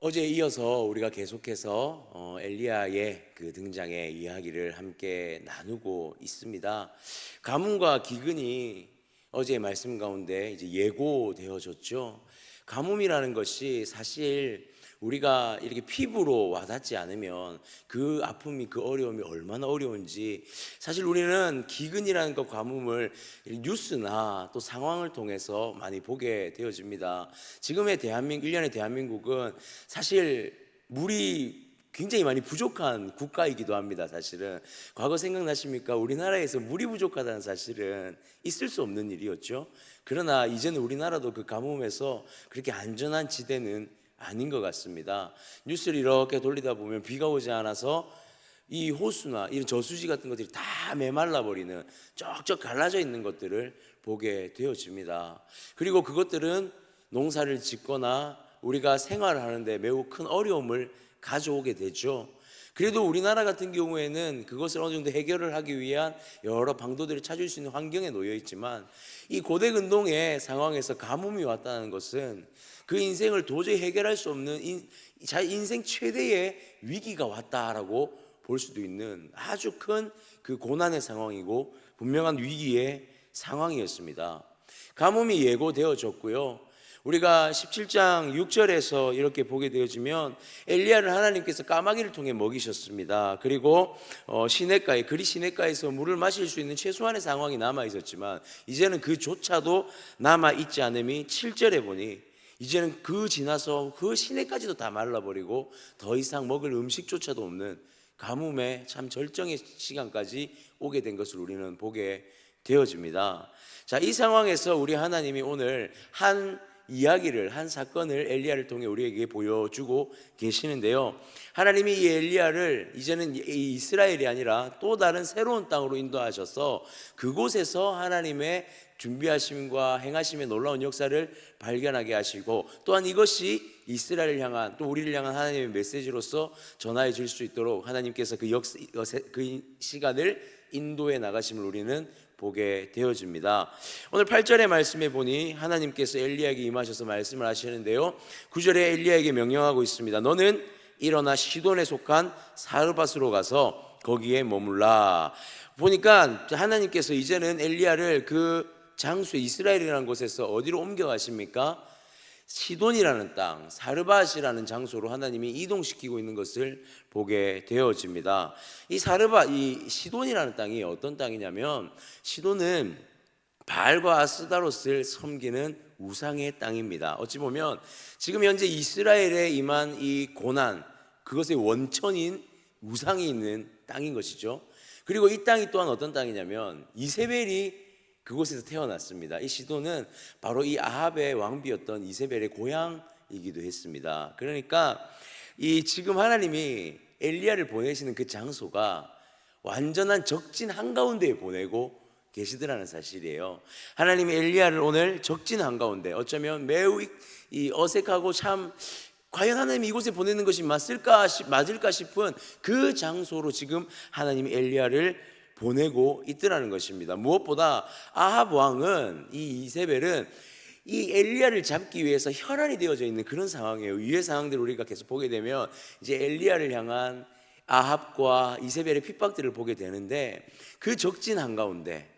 어제에 이어서 우리가 계속해서 엘리야의 그 등장의 이야기를 함께 나누고 있습니다. 가뭄과 기근이 어제의 말씀 가운데 이제 예고되어졌죠. 가뭄이라는 것이 사실 우리가 이렇게 피부로 와닿지 않으면 그 아픔이, 그 어려움이 얼마나 어려운지, 사실 우리는 기근이라는 그 가뭄을 뉴스나 또 상황을 통해서 많이 보게 되어집니다. 지금의 대한민국, 일련의 대한민국은 사실 물이 굉장히 많이 부족한 국가이기도 합니다. 사실은 과거 생각나십니까? 우리나라에서 물이 부족하다는 사실은 있을 수 없는 일이었죠. 그러나 이제는 우리나라도 그 가뭄에서 그렇게 안전한 지대는 아닌 것 같습니다. 뉴스를 이렇게 돌리다 보면 비가 오지 않아서 이 호수나 이런 저수지 같은 것들이 다 메말라 버리는, 쩍쩍 갈라져 있는 것들을 보게 되어집니다. 그리고 그것들은 농사를 짓거나 우리가 생활하는데 매우 큰 어려움을 가져오게 되죠. 그래도 우리나라 같은 경우에는 그것을 어느 정도 해결을 하기 위한 여러 방도들을 찾을 수 있는 환경에 놓여 있지만, 이 고대 근동의 상황에서 가뭄이 왔다는 것은 그 인생을 도저히 해결할 수 없는 인생 최대의 위기가 왔다라고 볼 수도 있는 아주 큰 그 고난의 상황이고 분명한 위기의 상황이었습니다. 가뭄이 예고되어졌고요. 우리가 17장 6절에서 이렇게 보게 되어지면 엘리야를 하나님께서 까마귀를 통해 먹이셨습니다. 그리고 시냇가에, 그리 시냇가에서 물을 마실 수 있는 최소한의 상황이 남아 있었지만 이제는 그조차도 남아 있지 않음이 7절에 보니 이제는 그 지나서 그 시내까지도 다 말라버리고 더 이상 먹을 음식조차도 없는 가뭄의 참 절정의 시간까지 오게 된 것을 우리는 보게 되어집니다. 자, 이 상황에서 우리 하나님이 오늘 한 이야기를, 한 사건을 엘리야를 통해 우리에게 보여주고 계시는데요. 하나님이 이 엘리야를 이제는 이 이스라엘이 아니라 또 다른 새로운 땅으로 인도하셔서 그곳에서 하나님의 준비하심과 행하심의 놀라운 역사를 발견하게 하시고, 또한 이것이 이스라엘을 향한, 또 우리를 향한 하나님의 메시지로서 전하여질 수 있도록 하나님께서 그 시간을 인도해 나가심을 우리는 보게 되어집니다. 오늘 8절의 말씀에 보니 하나님께서 엘리야에게 임하셔서 말씀을 하시는데요, 9절에 엘리야에게 명령하고 있습니다. 너는 일어나 시돈에 속한 사르밧으로 가서 거기에 머물라. 보니까 하나님께서 이제는 엘리야를 그 장소, 이스라엘이라는 곳에서 어디로 옮겨가십니까? 시돈이라는 땅, 사르밧이라는 장소로 하나님이 이동시키고 있는 것을 보게 되어집니다. 이 시돈이라는 땅이 어떤 땅이냐면, 시돈은 바알과 아스다롯을 섬기는 우상의 땅입니다. 어찌 보면 지금 현재 이스라엘에 임한 이 고난, 그것의 원천인 우상이 있는 땅인 것이죠. 그리고 이 땅이 또한 어떤 땅이냐면 이세벨이 그곳에서 태어났습니다. 이 시돈은 바로 이 아합의 왕비였던 이세벨의 고향이기도 했습니다. 그러니까 이 지금 하나님이 엘리야를 보내시는 그 장소가 완전한 적진 한가운데에 보내고 계시더라는 사실이에요. 하나님이 엘리야를 오늘 적진 한가운데, 어쩌면 매우 이 어색하고 참 과연 하나님이 이곳에 보내는 것이 맞을까 싶은 그 장소로 지금 하나님이 엘리야를 보내고 있더라는 것입니다. 무엇보다 아합 왕은, 이 이세벨은 이 엘리야를 잡기 위해서 혈안이 되어져 있는 그런 상황이에요. 위의 상황들을 우리가 계속 보게 되면 이제 엘리야를 향한 아합과 이세벨의 핍박들을 보게 되는데, 그 적진 한가운데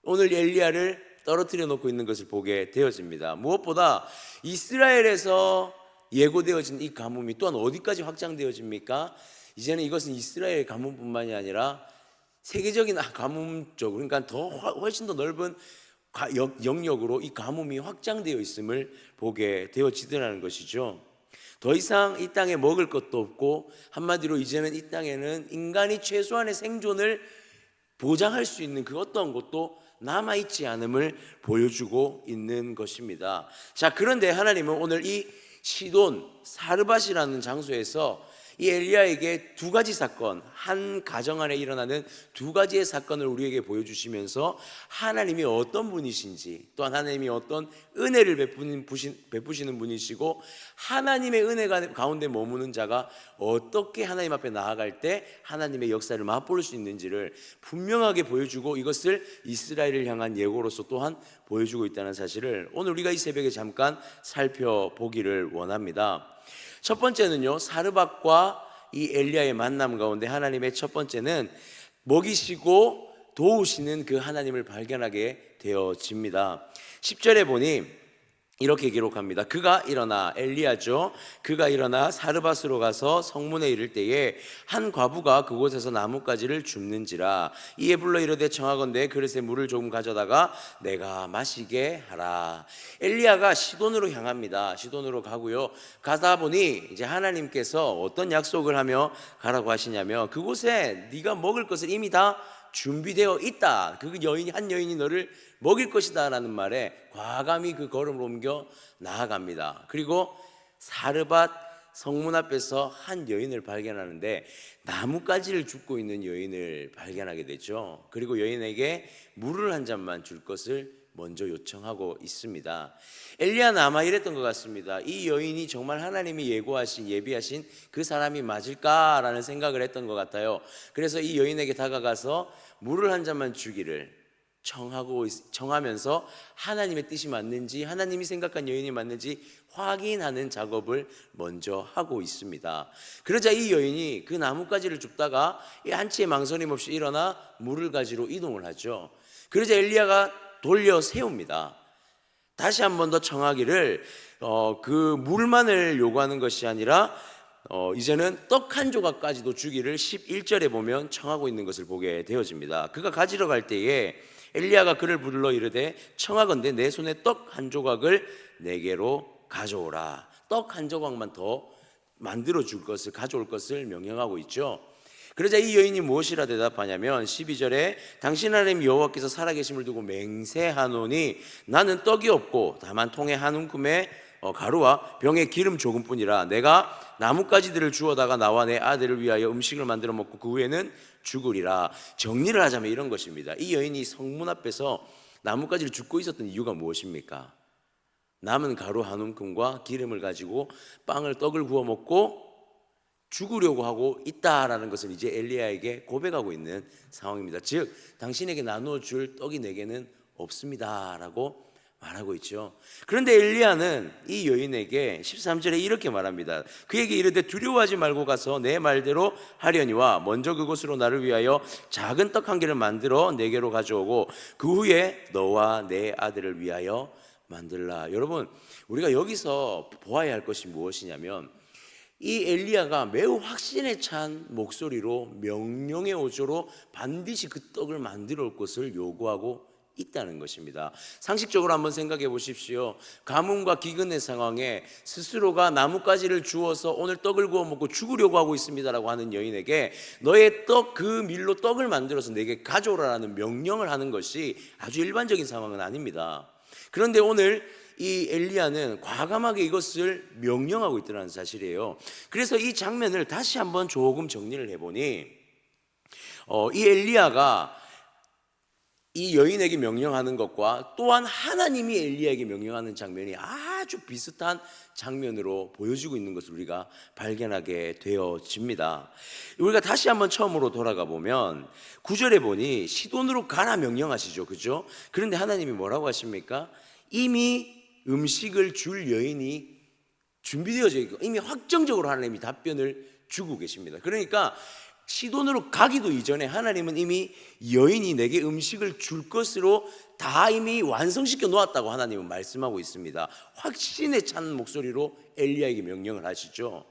오늘 엘리야를 떨어뜨려 놓고 있는 것을 보게 되어집니다. 무엇보다 이스라엘에서 예고되어진 이 가뭄이 또한 어디까지 확장되어집니까? 이제는 이것은 이스라엘 가뭄뿐만이 아니라 세계적인 가뭄 쪽, 그러니까 훨씬 더 넓은 영역으로 이 가뭄이 확장되어 있음을 보게 되어지더라는 것이죠. 더 이상 이 땅에 먹을 것도 없고, 한마디로 이제는 이 땅에는 인간이 최소한의 생존을 보장할 수 있는 그 어떤 것도 남아있지 않음을 보여주고 있는 것입니다. 자, 그런데 하나님은 오늘 이 시돈 사르밧이라는 장소에서 이 엘리야에게 두 가지 사건, 한 가정 안에 일어나는 두 가지의 사건을 우리에게 보여주시면서 하나님이 어떤 분이신지, 또한 하나님이 어떤 은혜를 베푸시는 분이시고, 하나님의 은혜 가운데 머무는 자가 어떻게 하나님 앞에 나아갈 때 하나님의 역사를 맛볼 수 있는지를 분명하게 보여주고, 이것을 이스라엘을 향한 예고로서 또한 보여주고 있다는 사실을 오늘 우리가 이 새벽에 잠깐 살펴보기를 원합니다. 첫 번째는요, 사르밧과 이 엘리야의 만남 가운데 하나님의 첫 번째는 먹이시고 도우시는 그 하나님을 발견하게 되어집니다. 10절에 보니 이렇게 기록합니다. 그가 일어나, 엘리야죠, 그가 일어나 사르밧으로 가서 성문에 이를 때에 한 과부가 그곳에서 나뭇가지를 줍는지라. 이에 불러 이르되 청하건대 그릇에 물을 조금 가져다가 내가 마시게 하라. 엘리야가 시돈으로 향합니다. 시돈으로 가고요, 가다 보니 이제 하나님께서 어떤 약속을 하며 가라고 하시냐면, 그곳에 네가 먹을 것을 이미 다 준비되어 있다. 그 여인이, 한 여인이 너를 먹일 것이다 라는 말에 과감히 그 걸음을 옮겨 나아갑니다. 그리고 사르밧 성문 앞에서 한 여인을 발견하는데 나뭇가지를 줍고 있는 여인을 발견하게 되죠. 그리고 여인에게 물을 한 잔만 줄 것을 먼저 요청하고 있습니다. 엘리야는 아마 이랬던 것 같습니다. 이 여인이 정말 하나님이 예비하신 그 사람이 맞을까라는 생각을 했던 것 같아요. 그래서 이 여인에게 다가가서 물을 한 잔만 주기를 청하면서 하나님의 뜻이 맞는지, 하나님이 생각한 여인이 맞는지 확인하는 작업을 먼저 하고 있습니다. 그러자 이 여인이 그 나뭇가지를 줍다가 한치의 망설임 없이 일어나 물을 가지러 이동을 하죠. 그러자 엘리야가 돌려 세웁니다. 다시 한 번 더 청하기를 그 물만을 요구하는 것이 아니라 이제는 떡 한 조각까지도 주기를 11절에 보면 청하고 있는 것을 보게 되어집니다. 그가 가지러 갈 때에 엘리야가 그를 불러 이르되 청하건대 내 손에 떡 한 조각을 내게로 가져오라. 떡 한 조각만 더 만들어 줄 것을, 가져올 것을 명령하고 있죠. 그러자 이 여인이 무엇이라 대답하냐면 12절에 당신 하나님 여호와께서 살아계심을 두고 맹세하노니 나는 떡이 없고 다만 통에 한 움큼의 가루와 병에 기름 조금뿐이라. 내가 나뭇가지들을 주워다가 나와 내 아들을 위하여 음식을 만들어 먹고 그 후에는 죽으리라. 정리를 하자면 이런 것입니다. 이 여인이 성문 앞에서 나뭇가지를 줍고 있었던 이유가 무엇입니까? 남은 가루 한 움큼과 기름을 가지고 떡을 구워 먹고 죽으려고 하고 있다라는 것을 이제 엘리야에게 고백하고 있는 상황입니다. 즉 당신에게 나누어 줄 떡이 내게는 없습니다라고 말하고 있죠. 그런데 엘리야는 이 여인에게 13절에 이렇게 말합니다. 그에게 이르되 두려워하지 말고 가서 내 말대로 하려니와 먼저 그곳으로 나를 위하여 작은 떡 한 개를 만들어 내게로 가져오고 그 후에 너와 내 아들을 위하여 만들라. 여러분, 우리가 여기서 보아야 할 것이 무엇이냐면 이 엘리야가 매우 확신에 찬 목소리로 명령의 어조로 반드시 그 떡을 만들어 올 것을 요구하고 있다는 것입니다. 상식적으로 한번 생각해 보십시오. 가뭄과 기근의 상황에 스스로가 나뭇가지를 주워서 오늘 떡을 구워 먹고 죽으려고 하고 있습니다라고 하는 여인에게 너의 그 밀로 떡을 만들어서 내게 가져오라는 명령을 하는 것이 아주 일반적인 상황은 아닙니다. 그런데 오늘 이 엘리야는 과감하게 이것을 명령하고 있다는 사실이에요. 그래서 이 장면을 다시 한번 조금 정리를 해보니 이 엘리야가 이 여인에게 명령하는 것과 또한 하나님이 엘리야에게 명령하는 장면이 아주 비슷한 장면으로 보여지고 있는 것을 우리가 발견하게 되어집니다. 우리가 다시 한번 처음으로 돌아가 보면 9절에 보니 시돈으로 가라 명령하시죠, 그죠? 그런데 하나님이 뭐라고 하십니까? 이미 음식을 줄 여인이 준비되어져 있고 이미 확정적으로 하나님이 답변을 주고 계십니다. 그러니까 시돈으로 가기도 이전에 하나님은 이미 여인이 내게 음식을 줄 것으로 다 이미 완성시켜 놓았다고 하나님은 말씀하고 있습니다. 확신에 찬 목소리로 엘리야에게 명령을 하시죠.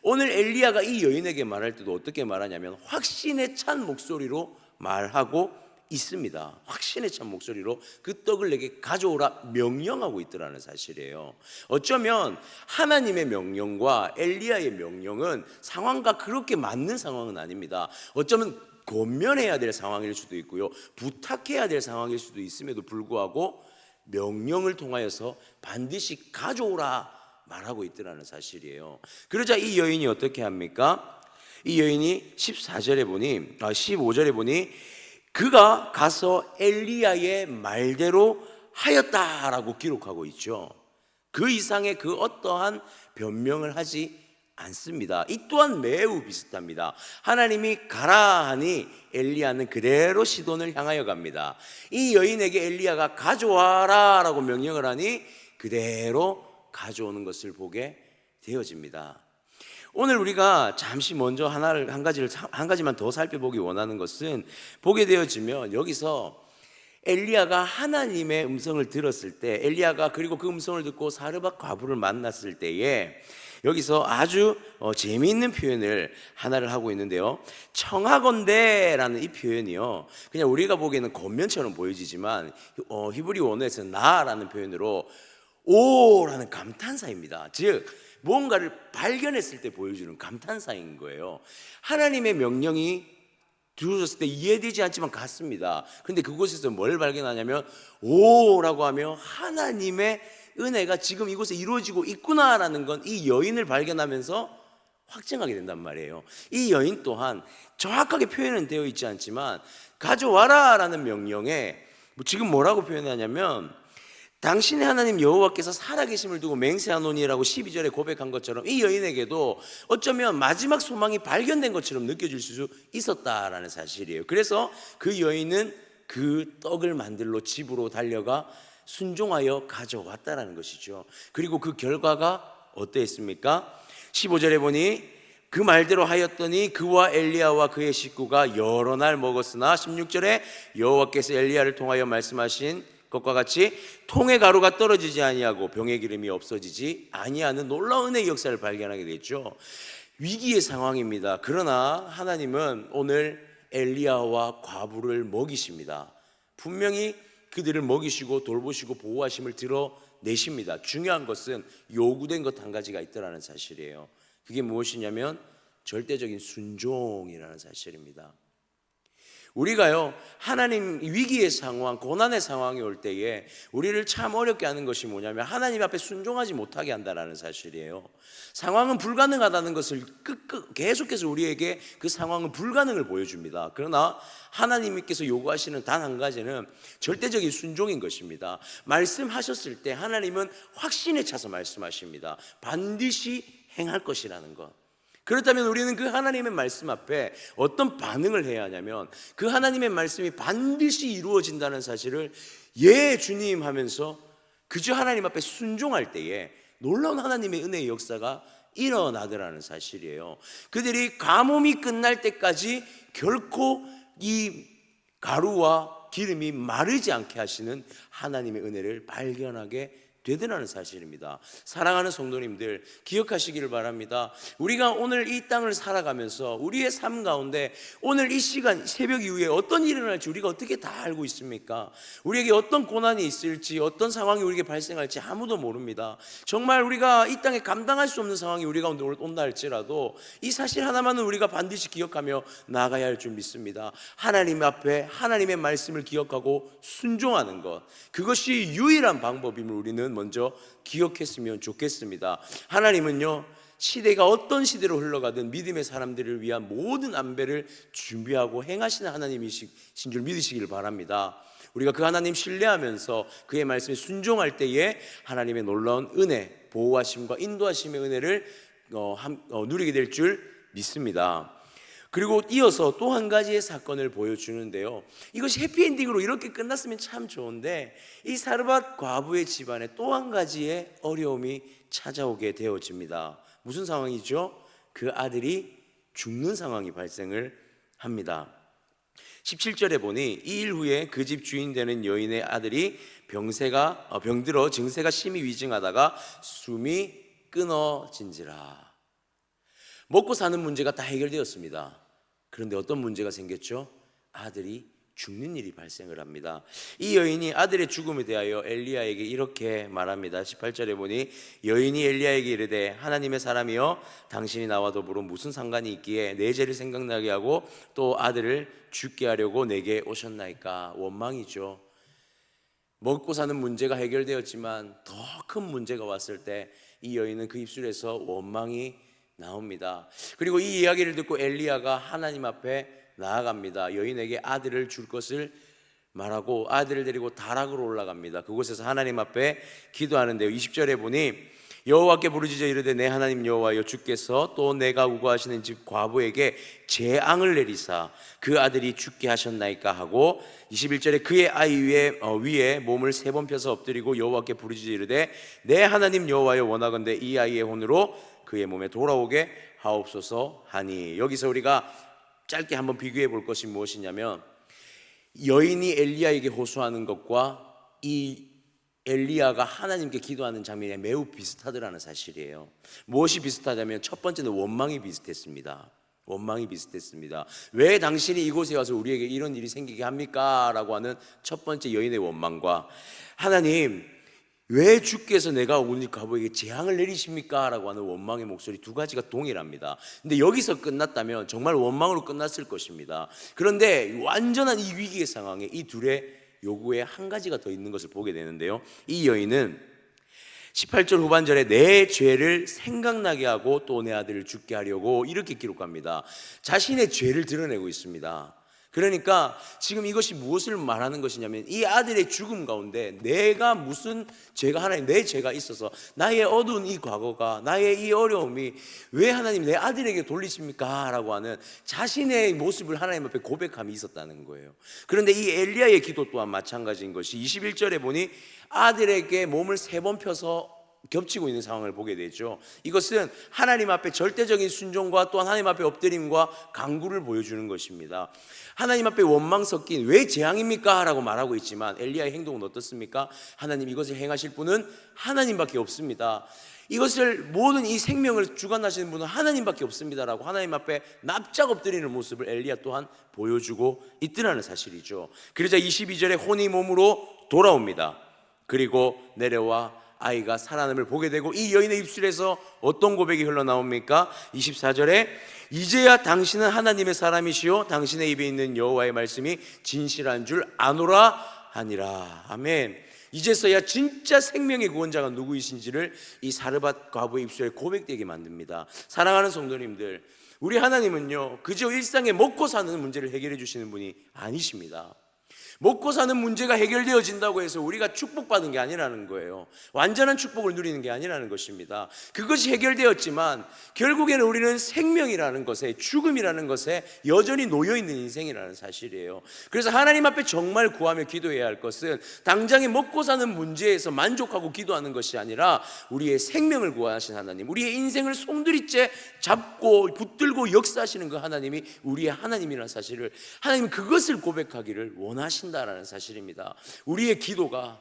오늘 엘리야가 이 여인에게 말할 때도 어떻게 말하냐면 확신에 찬 목소리로 말하고 있습니다. 확신에 찬 목소리로 그 떡을 내게 가져오라 명령하고 있더라는 사실이에요. 어쩌면 하나님의 명령과 엘리야의 명령은 상황과 그렇게 맞는 상황은 아닙니다. 어쩌면 권면해야 될 상황일 수도 있고요, 부탁해야 될 상황일 수도 있음에도 불구하고 명령을 통하여서 반드시 가져오라 말하고 있더라는 사실이에요. 그러자 이 여인이 어떻게 합니까? 이 여인이 15절에 보니 그가 가서 엘리야의 말대로 하였다라고 기록하고 있죠. 그 이상의 그 어떠한 변명을 하지 않습니다. 이 또한 매우 비슷합니다. 하나님이 가라 하니 엘리야는 그대로 시돈을 향하여 갑니다. 이 여인에게 엘리야가 가져와라 라고 명령을 하니 그대로 가져오는 것을 보게 되어집니다. 오늘 우리가 잠시 먼저 한 가지만 더 살펴보기 원하는 것은, 보게 되어지면 여기서 엘리야가 하나님의 음성을 들었을 때, 엘리야가 그리고 그 음성을 듣고 사르밧 과부를 만났을 때에 여기서 아주 재미있는 표현을 하나를 하고 있는데요. 청하건대라는 이 표현이요, 그냥 우리가 보기에는 겉면처럼 보여지지만 히브리 원어에서 나라는 표현으로 오라는 감탄사입니다. 즉 뭔가를 발견했을 때 보여주는 감탄사인 거예요. 하나님의 명령이 들어졌을 때 이해되지 않지만 같습니다. 그런데 그곳에서 뭘 발견하냐면 오라고 하며 하나님의 은혜가 지금 이곳에 이루어지고 있구나라는 건 이 여인을 발견하면서 확증하게 된단 말이에요. 이 여인 또한 정확하게 표현은 되어 있지 않지만 가져와라 라는 명령에 지금 뭐라고 표현하냐면, 당신의 하나님 여호와께서 살아계심을 두고 맹세하노니라고 12절에 고백한 것처럼 이 여인에게도 어쩌면 마지막 소망이 발견된 것처럼 느껴질 수 있었다라는 사실이에요. 그래서 그 여인은 그 떡을 만들러 집으로 달려가 순종하여 가져왔다라는 것이죠. 그리고 그 결과가 어떠했습니까? 15절에 보니 그 말대로 하였더니 그와 엘리야와 그의 식구가 여러 날 먹었으나, 16절에 여호와께서 엘리야를 통하여 말씀하신 것과 같이 통의 가루가 떨어지지 아니하고 병의 기름이 없어지지 아니하는 놀라운 은혜의 역사를 발견하게 됐죠. 위기의 상황입니다. 그러나 하나님은 오늘 엘리야와 과부를 먹이십니다. 분명히 그들을 먹이시고 돌보시고 보호하심을 드러내십니다. 중요한 것은 요구된 것 한 가지가 있다는 사실이에요. 그게 무엇이냐면 절대적인 순종이라는 사실입니다. 우리가요, 하나님 위기의 상황, 고난의 상황이 올 때에 우리를 참 어렵게 하는 것이 뭐냐면 하나님 앞에 순종하지 못하게 한다는 사실이에요. 상황은 불가능하다는 것을 계속해서 우리에게 그 상황은 불가능을 보여줍니다. 그러나 하나님께서 요구하시는 단 한 가지는 절대적인 순종인 것입니다. 말씀하셨을 때 하나님은 확신에 차서 말씀하십니다. 반드시 행할 것이라는 것. 그렇다면 우리는 그 하나님의 말씀 앞에 어떤 반응을 해야 하냐면, 그 하나님의 말씀이 반드시 이루어진다는 사실을 예 주님 하면서 그저 하나님 앞에 순종할 때에 놀라운 하나님의 은혜의 역사가 일어나더라는 사실이에요. 그들이 가뭄이 끝날 때까지 결코 이 가루와 기름이 마르지 않게 하시는 하나님의 은혜를 발견하게 되더라는 사실입니다. 사랑하는 성도님들, 기억하시기를 바랍니다. 우리가 오늘 이 땅을 살아가면서 우리의 삶 가운데 오늘 이 시간 새벽 이후에 어떤 일이 일어날지 우리가 어떻게 다 알고 있습니까? 우리에게 어떤 고난이 있을지, 어떤 상황이 우리에게 발생할지 아무도 모릅니다. 정말 우리가 이 땅에 감당할 수 없는 상황이 우리 가운데 온다 할지라도 이 사실 하나만은 우리가 반드시 기억하며 나아가야 할 줄 믿습니다. 하나님 앞에 하나님의 말씀을 기억하고 순종하는 것, 그것이 유일한 방법임을 우리는 먼저 기억했으면 좋겠습니다. 하나님은요, 시대가 어떤 시대로 흘러가든 믿음의 사람들을 위한 모든 안배를 준비하고 행하시는 하나님이신 줄 믿으시길 바랍니다. 우리가 그 하나님 신뢰하면서 그의 말씀에 순종할 때에 하나님의 놀라운 은혜, 보호하심과 인도하심의 은혜를 누리게 될 줄 믿습니다. 그리고 이어서 또 한 가지의 사건을 보여주는데요, 이것이 해피엔딩으로 이렇게 끝났으면 참 좋은데 이 사르밧 과부의 집안에 또 한 가지의 어려움이 찾아오게 되어집니다. 무슨 상황이죠? 그 아들이 죽는 상황이 발생을 합니다. 17절에 보니 이 일 후에 그 집 주인 되는 여인의 아들이 병들어 증세가 심히 위증하다가 숨이 끊어진지라. 먹고 사는 문제가 다 해결되었습니다. 그런데 어떤 문제가 생겼죠? 아들이 죽는 일이 발생을 합니다. 이 여인이 아들의 죽음에 대하여 엘리야에게 이렇게 말합니다. 18절에 보니 여인이 엘리야에게 이르되 하나님의 사람이여, 당신이 나와 더불어 무슨 상관이 있기에 내 죄를 생각나게 하고 또 아들을 죽게 하려고 내게 오셨나이까. 원망이죠. 먹고 사는 문제가 해결되었지만 더 큰 문제가 왔을 때 이 여인은 그 입술에서 원망이 나옵니다. 그리고 이 이야기를 듣고 엘리야가 하나님 앞에 나아갑니다. 여인에게 아들을 줄 것을 말하고 아들을 데리고 다락으로 올라갑니다. 그곳에서 하나님 앞에 기도하는데요, 20절에 보니 여호와께 부르짖어 이르되 내 하나님 여호와여 주께서 또 내가 우거하시는 집 과부에게 재앙을 내리사 그 아들이 죽게 하셨나이까 하고 21절에 그의 아이 위에 몸을 3번 펴서 엎드리고 여호와께 부르짖어 이르되 내 하나님 여호와여 원하건대 이 아이의 혼으로 그의 몸에 돌아오게 하옵소서 하니, 여기서 우리가 짧게 한번 비교해 볼 것이 무엇이냐면 여인이 엘리야에게 호소하는 것과 이 엘리야가 하나님께 기도하는 장면이 매우 비슷하더라는 사실이에요. 무엇이 비슷하냐면 첫 번째는 원망이 비슷했습니다. 원망이 비슷했습니다. 왜 당신이 이곳에 와서 우리에게 이런 일이 생기게 합니까? 라고 하는 첫 번째 여인의 원망과 하나님 왜 주께서 내가 오늘 과부에게 재앙을 내리십니까? 라고 하는 원망의 목소리, 두 가지가 동일합니다. 근데 여기서 끝났다면 정말 원망으로 끝났을 것입니다. 그런데 완전한 이 위기의 상황에 이 둘의 요구에 한 가지가 더 있는 것을 보게 되는데요, 이 여인은 18절 후반절에 내 죄를 생각나게 하고 또 내 아들을 죽게 하려고 이렇게 기록합니다. 자신의 죄를 드러내고 있습니다. 그러니까 지금 이것이 무엇을 말하는 것이냐면 이 아들의 죽음 가운데 내가 무슨 죄가, 하나님 내 죄가 있어서 나의 어두운 이 과거가, 나의 이 어려움이 왜 하나님 내 아들에게 돌리십니까? 라고 하는 자신의 모습을 하나님 앞에 고백함이 있었다는 거예요. 그런데 이 엘리야의 기도 또한 마찬가지인 것이 21절에 보니 아들에게 몸을 3번 펴서 겹치고 있는 상황을 보게 되죠. 이것은 하나님 앞에 절대적인 순종과 또한 하나님 앞에 엎드림과 간구를 보여주는 것입니다. 하나님 앞에 원망 섞인 왜 재앙입니까? 라고 말하고 있지만 엘리야의 행동은 어떻습니까? 하나님 이것을 행하실 분은 하나님밖에 없습니다. 이것을 모든 이 생명을 주관하시는 분은 하나님밖에 없습니다라고 하나님 앞에 납작 엎드리는 모습을 엘리야 또한 보여주고 있더라는 사실이죠. 그러자 22절에 혼이 몸으로 돌아옵니다. 그리고 내려와 아이가 살아남을 보게 되고 이 여인의 입술에서 어떤 고백이 흘러나옵니까? 24절에 이제야 당신은 하나님의 사람이시요 당신의 입에 있는 여호와의 말씀이 진실한 줄 아노라 하니라. 아멘. 이제서야 진짜 생명의 구원자가 누구이신지를 이 사르밧 과부의 입술에 고백되게 만듭니다. 사랑하는 성도님들, 우리 하나님은요 그저 일상에 먹고 사는 문제를 해결해 주시는 분이 아니십니다. 먹고 사는 문제가 해결되어진다고 해서 우리가 축복받은 게 아니라는 거예요. 완전한 축복을 누리는 게 아니라는 것입니다. 그것이 해결되었지만 결국에는 우리는 생명이라는 것에, 죽음이라는 것에 여전히 놓여있는 인생이라는 사실이에요. 그래서 하나님 앞에 정말 구하며 기도해야 할 것은 당장에 먹고 사는 문제에서 만족하고 기도하는 것이 아니라 우리의 생명을 구하신 하나님, 우리의 인생을 송두리째 잡고 붙들고 역사하시는 그 하나님이 우리의 하나님이라는 사실을, 하나님은 그것을 고백하기를 원하신다라는 사실입니다. 우리의 기도가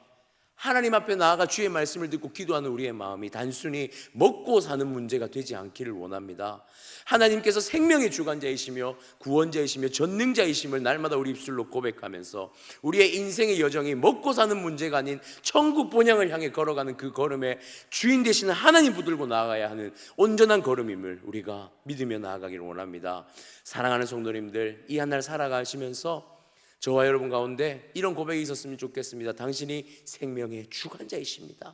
하나님 앞에 나아가 주의 말씀을 듣고 기도하는 우리의 마음이 단순히 먹고 사는 문제가 되지 않기를 원합니다. 하나님께서 생명의 주관자이시며 구원자이시며 전능자이심을 날마다 우리 입술로 고백하면서 우리의 인생의 여정이 먹고 사는 문제가 아닌 천국 본향을 향해 걸어가는 그 걸음에 주인 되시는 하나님 붙들고 나아가야 하는 온전한 걸음임을 우리가 믿으며 나아가기를 원합니다. 사랑하는 성도님들, 이 한 날 살아가시면서 저와 여러분 가운데 이런 고백이 있었으면 좋겠습니다. 당신이 생명의 주관자이십니다.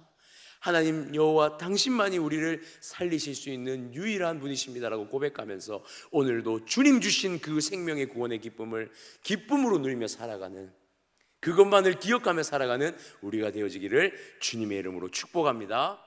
하나님 여호와 당신만이 우리를 살리실 수 있는 유일한 분이십니다라고 고백하면서 오늘도 주님 주신 그 생명의 구원의 기쁨을 기쁨으로 누리며 살아가는, 그것만을 기억하며 살아가는 우리가 되어지기를 주님의 이름으로 축복합니다.